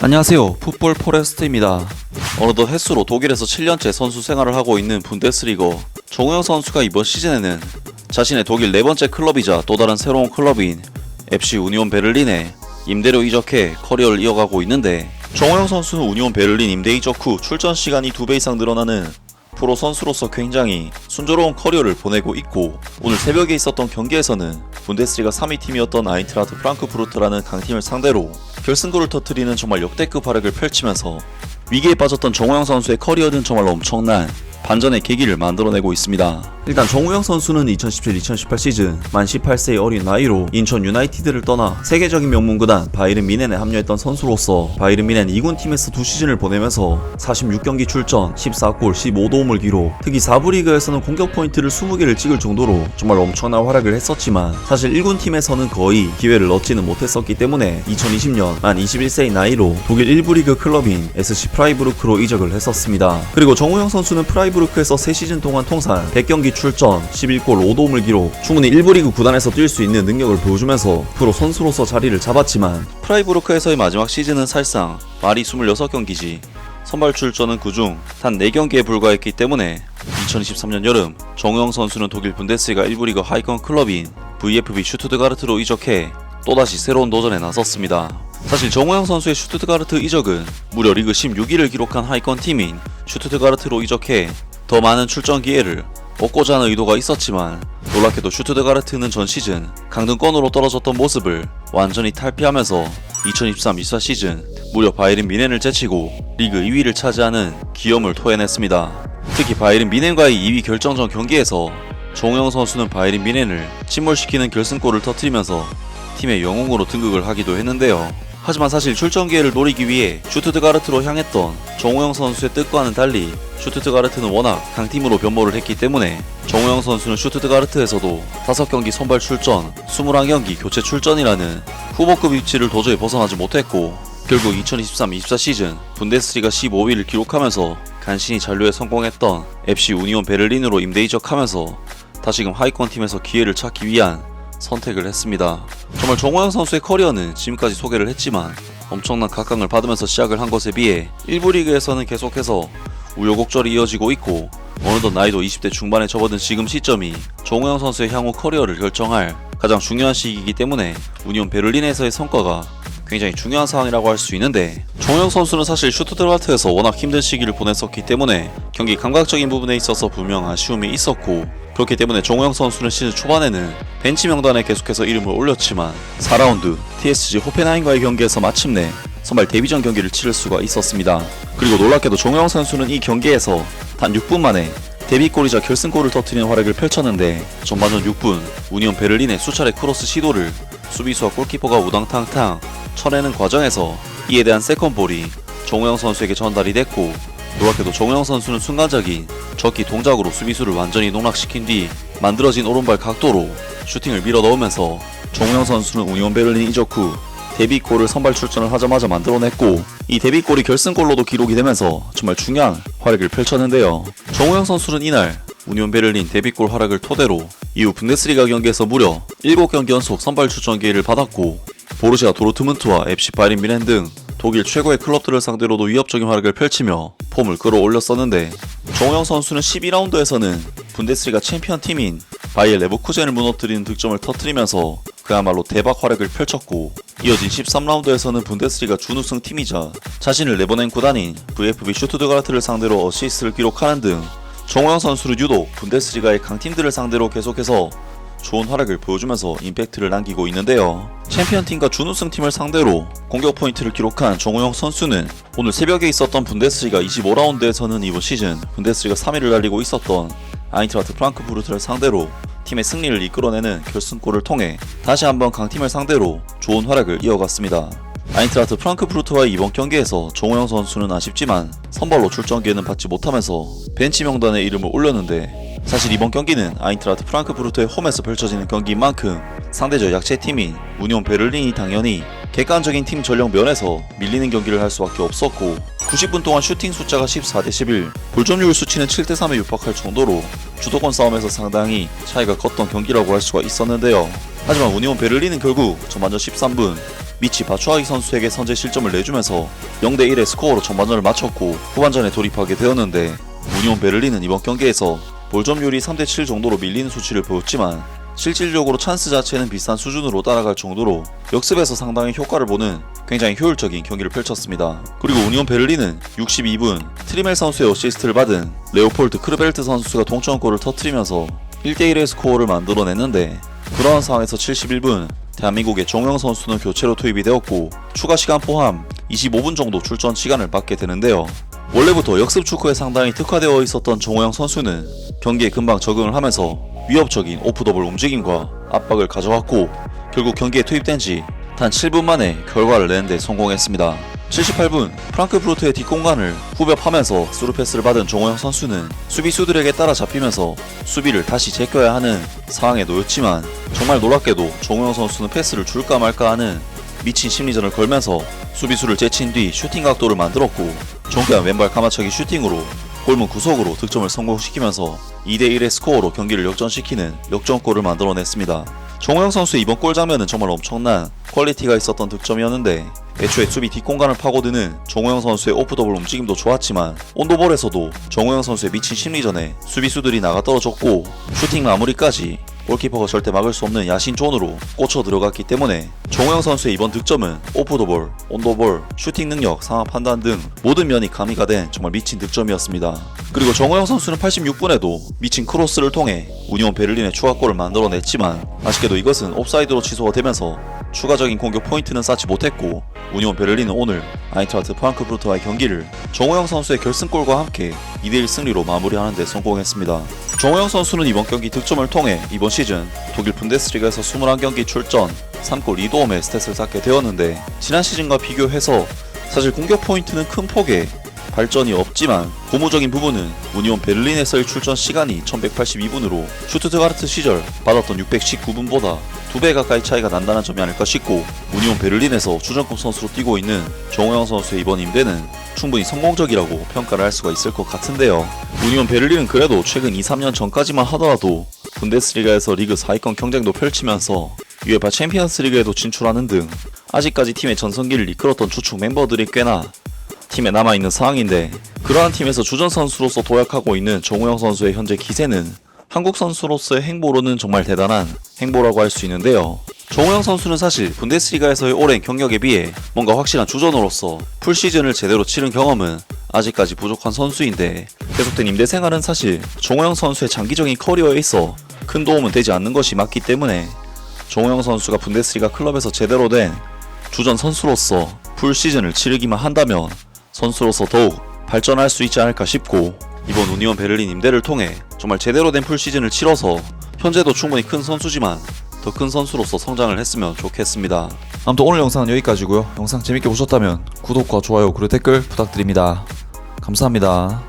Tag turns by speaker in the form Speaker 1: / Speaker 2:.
Speaker 1: 안녕하세요. 풋볼 포레스트입니다. 어느덧 햇수로 독일에서 7년째 선수 생활을 하고 있는 분데스리거 정우영 선수가 이번 시즌에는 자신의 독일 네 번째 클럽이자 또 다른 새로운 클럽인 FC 우니온 베를린에 임대로 이적해 커리어를 이어가고 있는데, 정우영 선수는 우니온 베를린 임대 이적 후 출전 시간이 2배 이상 늘어나는 프로 선수로서 굉장히 순조로운 커리어를 보내고 있고, 오늘 새벽에 있었던 경기에서는 분데스리가 3위 팀이었던 아인트라흐트 프랑크푸르트라는 강팀을 상대로 결승골을 터뜨리는 정말 역대급 활약을 펼치면서 위기에 빠졌던 정우영 선수의 커리어는 정말 엄청난 반전의 계기를 만들어내고 있습니다. 일단 정우영 선수는 2017-2018 시즌 만 18세의 어린 나이로 인천 유나이티드를 떠나 세계적인 명문 구단 바이른 뮌헨에 합류했던 선수로서 바이른 뮌헨 2군 팀에서 2시즌을 보내면서 46경기 출전, 14골, 15도움을 기록, 특히 4부 리그에서는 공격 포인트를 20개를 찍을 정도로 정말 엄청난 활약을 했었지만, 사실 1군 팀에서는 거의 기회를 얻지는 못했었기 때문에 2020년 만 21세의 나이로 독일 1부 리그 클럽인 SC 프라이부르크로 이적을 했었습니다. 그리고 정우영 선수는 프라이부르크에서 3시즌 동안 통산 100경기 출전, 11골 5도움을 기록, 충분히 1부 리그 구단에서 뛸 수 있는 능력을 보여주면서 프로 선수로서 자리를 잡았지만, 프라이부르크에서의 마지막 시즌은 사실상 말이 26경기지 선발 출전은 그중 단 4경기에 불과했기 때문에 2023년 여름 정우영 선수는 독일 분데스리가 1부 리그 하이컨 클럽인 VfB 슈투트가르트로 이적해 또다시 새로운 도전에 나섰습니다. 사실 정우영 선수의 슈투트가르트 이적은 무려 리그 16위를 기록한 하이컨 팀인 슈투트가르트로 이적해 더 많은 출전 기회를 얻고자 하는 의도가 있었지만, 놀랍게도 슈투트가르트는 전 시즌 강등권으로 떨어졌던 모습을 완전히 탈피하면서 2023-24 시즌 무려 바이른 뮌헨을 제치고 리그 2위를 차지하는 기염을 토해냈습니다. 특히 바이른 뮌헨과의 2위 결정전 경기에서 정우영 선수는 바이른 뮌헨을 침몰시키는 결승골을 터뜨리면서 팀의 영웅으로 등극을 하기도 했는데요. 하지만 사실 출전 기회를 노리기 위해 슈투트가르트로 향했던 정우영 선수의 뜻과는 달리 슈투트가르트는 워낙 강팀으로 변모를 했기 때문에 정우영 선수는 슈투트가르트에서도 5경기 선발 출전, 21경기 교체 출전이라는 후보급 위치를 도저히 벗어나지 못했고, 결국 2023-24 시즌 분데스리가 15위를 기록하면서 간신히 잔류에 성공했던 FC 우니온 베를린으로 임대 이적하면서 다시금 하위권 팀에서 기회를 찾기 위한 선택을 했습니다. 정말 정우영 선수의 커리어는 지금까지 소개를 했지만 엄청난 각광을 받으면서 시작을 한 것에 비해 1부 리그에서는 계속해서 우여곡절이 이어지고 있고, 어느덧 나이도 20대 중반에 접어든 지금 시점이 정우영 선수의 향후 커리어를 결정할 가장 중요한 시기이기 때문에 우니온 베를린에서의 성과가 굉장히 중요한 상황이라고 할 수 있는데, 정우영 선수는 사실 슈투트가르트에서 워낙 힘든 시기를 보냈었기 때문에 경기 감각적인 부분에 있어서 분명 아쉬움이 있었고, 그렇기 때문에 정우영 선수는 시즌 초반에는 벤치 명단에 계속해서 이름을 올렸지만 4라운드 TSG 호펜하임과의 경기에서 마침내 선발 데뷔전 경기를 치를 수가 있었습니다. 그리고 놀랍게도 정우영 선수는 이 경기에서 단 6분 만에 데뷔골이자 결승골을 터뜨리는 활약을 펼쳤는데, 전반전 6분 우니온 베를린의 수차례 크로스 시도를 수비수와 골키퍼가 우당탕탕 쳐내는 과정에서 이에 대한 세컨볼이 정우영 선수에게 전달이 됐고, 놀랍게도 정우영 선수는 순간적인 적기 동작으로 수비수를 완전히 농락시킨 뒤 만들어진 오른발 각도로 슈팅을 밀어 넣으면서 정우영 선수는 우니온 베를린 이적 후 데뷔골을 선발 출전을 하자마자 만들어냈고, 이 데뷔골이 결승골로도 기록이 되면서 정말 중요한 활약을 펼쳤는데요. 정우영 선수는 이날 우니온 베를린 데뷔골 활약을 토대로 이후 분데스리가 경기에서 무려 7경기 연속 선발 출전 기회를 받았고, 보르시아 도르트문트와 FC 바이른 뮌헨 등 독일 최고의 클럽들을 상대로도 위협적인 활약을 펼치며 폼을 끌어올렸었는데, 정우영 선수는 12라운드에서는 분데스리가 챔피언 팀인 바이엘 레버쿠젠을 무너뜨리는 득점을 터뜨리면서 그야말로 대박 활약을 펼쳤고, 이어진 13라운드에서는 분데스리가 준우승 팀이자 자신을 내보낸 구단인 VfB 슈투트가르트를 상대로 어시스트를 기록하는 등 정우영 선수는 유독 분데스리가의 강팀들을 상대로 계속해서 좋은 활약을 보여주면서 임팩트를 남기고 있는데요. 챔피언팀과 준우승팀을 상대로 공격 포인트를 기록한 정우영 선수는 오늘 새벽에 있었던 분데스리가 25라운드에서는 이번 시즌 분데스리가 3위를 달리고 있었던 아인트라흐트 프랑크푸르트를 상대로 팀의 승리를 이끌어내는 결승골을 통해 다시 한번 강팀을 상대로 좋은 활약을 이어갔습니다. 아인트라흐트 프랑크푸르트와의 이번 경기에서 정우영 선수는 아쉽지만 선발로 출전 기회는 받지 못하면서 벤치 명단에 이름을 올렸는데, 사실 이번 경기는 아인트라흐트 프랑크푸르트의 홈에서 펼쳐지는 경기인 만큼 상대적 약체팀인 우니온 베를린이 당연히 객관적인 팀 전력 면에서 밀리는 경기를 할 수밖에 없었고, 90분 동안 슈팅 숫자가 14대11, 볼점유율 수치는 7대3에 육박할 정도로 주도권 싸움에서 상당히 차이가 컸던 경기라고 할 수가 있었는데요. 하지만 우니온 베를린은 결국 전반전 13분 미치 바추아기 선수에게 선제 실점을 내주면서 0대1의 스코어로 전반전을 마쳤고 후반전에 돌입하게 되었는데, 우니온 베를린은 이번 경기에서 볼점률이 3대7 정도로 밀리는 수치를 보였지만 실질적으로 찬스 자체는 비슷한 수준으로 따라갈 정도로 역습에서 상당히 효과를 보는 굉장히 효율적인 경기를 펼쳤습니다. 그리고 우니온 베를린은 62분 트리멜 선수의 어시스트를 받은 레오폴드 크르벨트 선수가 동점골을 터뜨리면서 1대1의 스코어를 만들어냈는데, 그러한 상황에서 71분 대한민국의 정우영 선수는 교체로 투입이 되었고 추가 시간 포함 25분 정도 출전 시간을 받게 되는데요. 원래부터 역습 축구에 상당히 특화되어 있었던 정우영 선수는 경기에 금방 적응을 하면서 위협적인 오프더블 움직임과 압박을 가져왔고 결국 경기에 투입된 지 단 7분 만에 결과를 내는 데 성공했습니다. 78분 프랑크푸르트의 뒷공간을 후벼파면서 스루 패스를 받은 정우영 선수는 수비수들에게 따라잡히면서 수비를 다시 제껴야 하는 상황에 놓였지만, 정말 놀랍게도 정우영 선수는 패스를 줄까 말까 하는 미친 심리전을 걸면서 수비수를 제친 뒤 슈팅 각도를 만들었고 정교한 왼발 가마차기 슈팅으로 골문 구석으로 득점을 성공시키면서 2대1의 스코어로 경기를 역전시키는 역전골을 만들어냈습니다. 정우영 선수의 이번 골 장면은 정말 엄청난 퀄리티가 있었던 득점이었는데, 애초에 수비 뒷공간을 파고드는 정우영 선수의 오프더블 움직임도 좋았지만 온도볼에서도 정우영 선수의 미친 심리전에 수비수들이 나가 떨어졌고 슈팅 마무리까지 골키퍼가 절대 막을 수 없는 야신존으로 꽂혀 들어갔기 때문에 정우영 선수의 이번 득점은 오프더볼, 온도볼, 슈팅 능력, 상황 판단 등 모든 면이 가미가 된 정말 미친 득점이었습니다. 그리고 정우영 선수는 86분에도 미친 크로스를 통해 우니온 베를린의 추가골을 만들어냈지만 아쉽게도 이것은 옵사이드로 취소가 되면서 추가적인 공격 포인트는 쌓지 못했고 우니온 베를린은 오늘 아인트라흐트 프랑크푸르트와의 경기를 정우영 선수의 결승골과 함께 2대1 승리로 마무리하는 데 성공했습니다. 정우영 선수는 이번 경기 득점을 통해 이번 시즌 독일 분데스리가에서 21경기 출전 3골 2도움의 스탯을 쌓게 되었는데, 지난 시즌과 비교해서 사실 공격 포인트는 큰 폭의 발전이 없지만 고무적인 부분은 우니온 베를린에서의 출전 시간이 1182분으로 슈투트가르트 시절 받았던 619분보다 2배 가까이 차이가 난다는 점이 아닐까 싶고, 우니온 베를린에서 주전급 선수로 뛰고 있는 정우영 선수의 이번 임대는 충분히 성공적이라고 평가를 할 수가 있을 것 같은데요. 우니온 베를린은 그래도 최근 2-3년 전까지만 하더라도 분데스리가에서 리그 4위권 경쟁도 펼치면서 UEFA 챔피언스 리그에도 진출하는 등 아직까지 팀의 전성기를 이끌었던 주축 멤버들이 꽤나 팀에 남아있는 상황인데, 그러한 팀에서 주전 선수로서 도약하고 있는 정우영 선수의 현재 기세는 한국 선수로서의 행보로는 정말 대단한 행보라고 할 수 있는데요. 정우영 선수는 사실 분데스리가에서의 오랜 경력에 비해 뭔가 확실한 주전으로서 풀시즌을 제대로 치른 경험은 아직까지 부족한 선수인데, 계속된 임대 생활은 사실 정우영 선수의 장기적인 커리어에 있어 큰 도움은 되지 않는 것이 맞기 때문에 정우영 선수가 분데스리가 클럽에서 제대로 된 주전 선수로서 풀시즌을 치르기만 한다면 선수로서 더욱 발전할 수 있지 않을까 싶고, 이번 우니온 베를린 임대를 통해 정말 제대로 된 풀시즌을 치러서 현재도 충분히 큰 선수지만 더 큰 선수로서 성장을 했으면 좋겠습니다. 아무튼 오늘 영상은 여기까지고요. 영상 재밌게 보셨다면 구독과 좋아요 그리고 댓글 부탁드립니다. 감사합니다.